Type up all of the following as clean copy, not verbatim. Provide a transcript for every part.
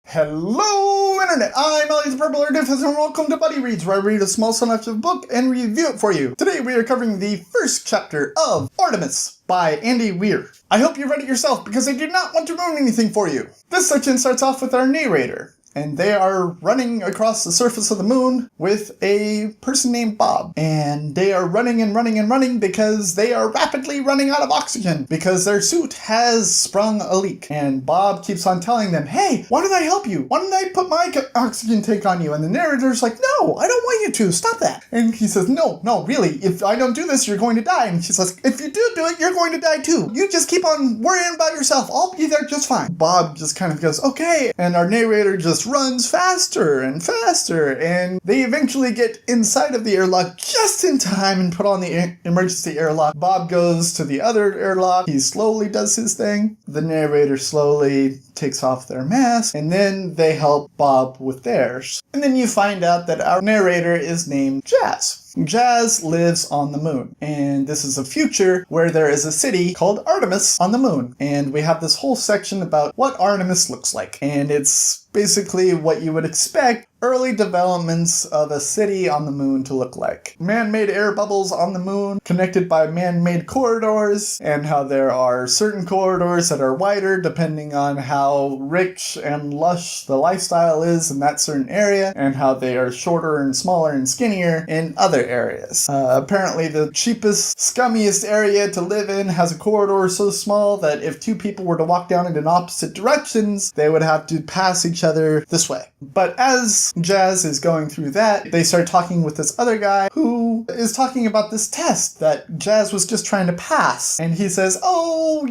Hello, Internet! I'm Alex the Purple Artist, and welcome to Buddy Reads, where I read a small selective book and review it for you. Today we are covering the first chapter of Artemis by Andy Weir. I hope you read it yourself because I do not want to ruin anything for you. This section starts off with our narrator, and they are running across the surface of the moon with a person named Bob. And they are running and running and running because they are rapidly running out of oxygen because their suit has sprung a leak. And Bob keeps on telling them, hey, why don't I help you? Why don't I put my oxygen tank on you? And the narrator's like, no, I don't want you to. Stop that. And he says, no, really, if I don't do this, you're going to die. And she says, if you do it, you're going to die too. You just keep on worrying about yourself. I'll be there just fine. Bob just kind of goes, okay. And our narrator just runs faster and faster, and they eventually get inside of the airlock just in time and put on the emergency airlock. Bob goes to the other airlock. He slowly does his thing. The narrator slowly takes off their mask, and then they help Bob with theirs. And then you find out that our narrator is named Jazz. Jazz lives on the moon, and this is a future where there is a city called Artemis on the moon, and we have this whole section about what Artemis looks like, and it's basically what you would expect early developments of a city on the moon to look like. Man-made air bubbles on the moon connected by man-made corridors, and how there are certain corridors that are wider depending on how rich and lush the lifestyle is in that certain area, and how they are shorter and smaller and skinnier in other areas. Apparently the cheapest, scummiest area to live in has a corridor so small that if two people were to walk down it in opposite directions, they would have to pass each other this way. But as Jazz is going through that, they start talking with this other guy who is talking about this test that Jazz was just trying to pass. And he says, oh,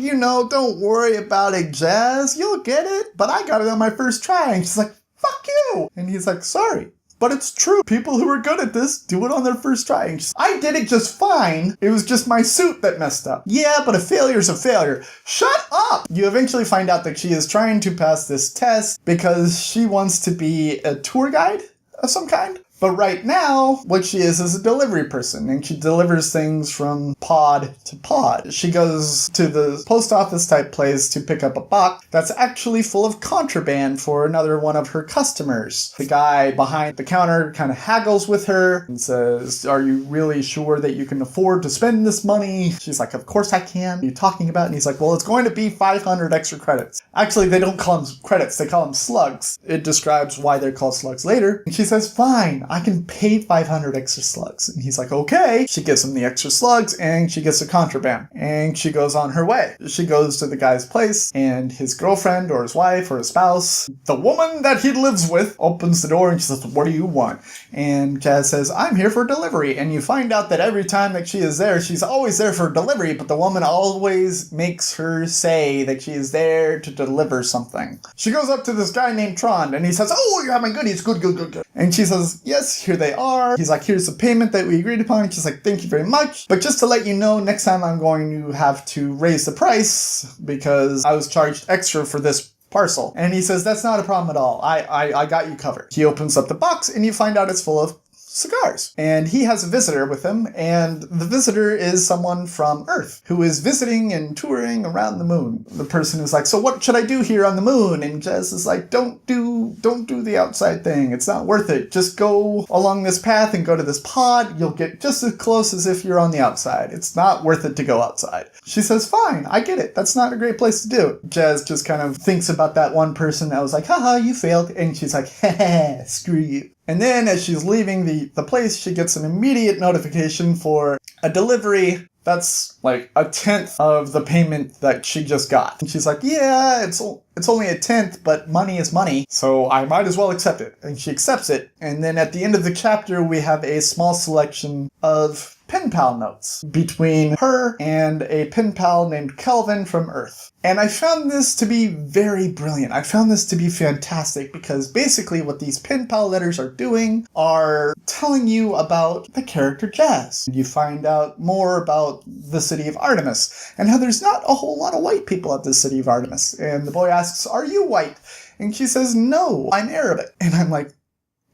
don't worry about it, Jazz. You'll get it. But I got it on my first try. And she's like, fuck you. And he's like, sorry. But it's true. People who are good at this do it on their first try. And I did it just fine. It was just my suit that messed up. Yeah, but a failure's a failure. Shut up! You eventually find out that she is trying to pass this test because she wants to be a tour guide of some kind. But right now, what she is a delivery person, and she delivers things from pod to pod. She goes to the post office type place to pick up a box that's actually full of contraband for another one of her customers. The guy behind the counter kind of haggles with her and says, are you really sure that you can afford to spend this money? She's like, of course I can. What are you talking about? And he's like, well, it's going to be 500 extra credits. Actually, they don't call them credits, they call them slugs. It describes why they're called slugs later. And she says, fine. I can pay 500 extra slugs. And he's like, okay. She gives him the extra slugs and she gets the contraband. And she goes on her way. She goes to the guy's place and his girlfriend or his wife or his spouse, the woman that he lives with, opens the door and she says, what do you want? And Jazz says, I'm here for delivery. And you find out that every time that she is there, she's always there for delivery, but the woman always makes her say that she is there to deliver something. She goes up to this guy named Tron and he says, oh, you have my goodies. Good. And she says, yes, here they are. He's like, here's the payment that we agreed upon. And she's like, thank you very much. But just to let you know, next time I'm going to have to raise the price because I was charged extra for this parcel. And he says, that's not a problem at all. I got you covered. He opens up the box and you find out it's full of cigars. And he has a visitor with him, and the visitor is someone from Earth who is visiting and touring around the moon. The person is like, so what should I do here on the moon? And Jess is like, don't do the outside thing. It's not worth it. Just go along this path and go to this pod. You'll get just as close as if you're on the outside. It's not worth it to go outside. She says, fine, I get it. That's not a great place to do it. Jazz just kind of thinks about that one person that was like, haha, you failed. And she's like, haha, screw you. And then as she's leaving the place, she gets an immediate notification for a delivery that's like 1/10 of the payment that she just got. And she's like, yeah, it's only 1/10, but money is money, so I might as well accept it. And she accepts it. And then at the end of the chapter, we have a small selection of pen pal notes between her and a pen pal named Kelvin from Earth. And I found this to be very brilliant. I found this to be fantastic because basically what these pen pal letters are doing are telling you about the character Jazz. You find out more about the city of Artemis and how there's not a whole lot of white people at the city of Artemis. And the boy asks, are you white? And she says, no, I'm Arabic. And I'm like,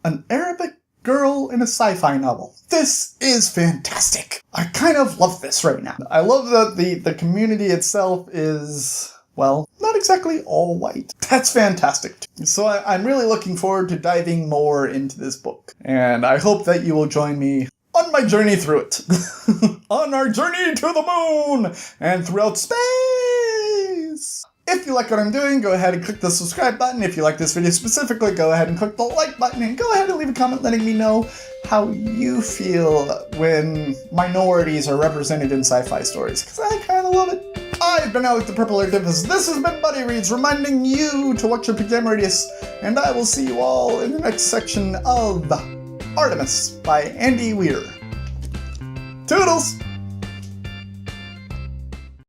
an Arabic girl in a sci-fi novel. This is fantastic. I kind of love this right now. I love that the community itself is, well, not exactly all white. That's fantastic. So I'm really looking forward to diving more into this book. And I hope that you will join me on my journey through it. On our journey to the moon and throughout space. If you like what I'm doing, go ahead and click the subscribe button. If you like this video specifically, go ahead and click the like button and go ahead and leave a comment letting me know how you feel when minorities are represented in sci-fi stories, because I kind of love it. I've been Alec the Purple Artemis. This has been Buddy Reads, reminding you to watch your pajama radius, and I will see you all in the next section of Artemis by Andy Weir. Toodles!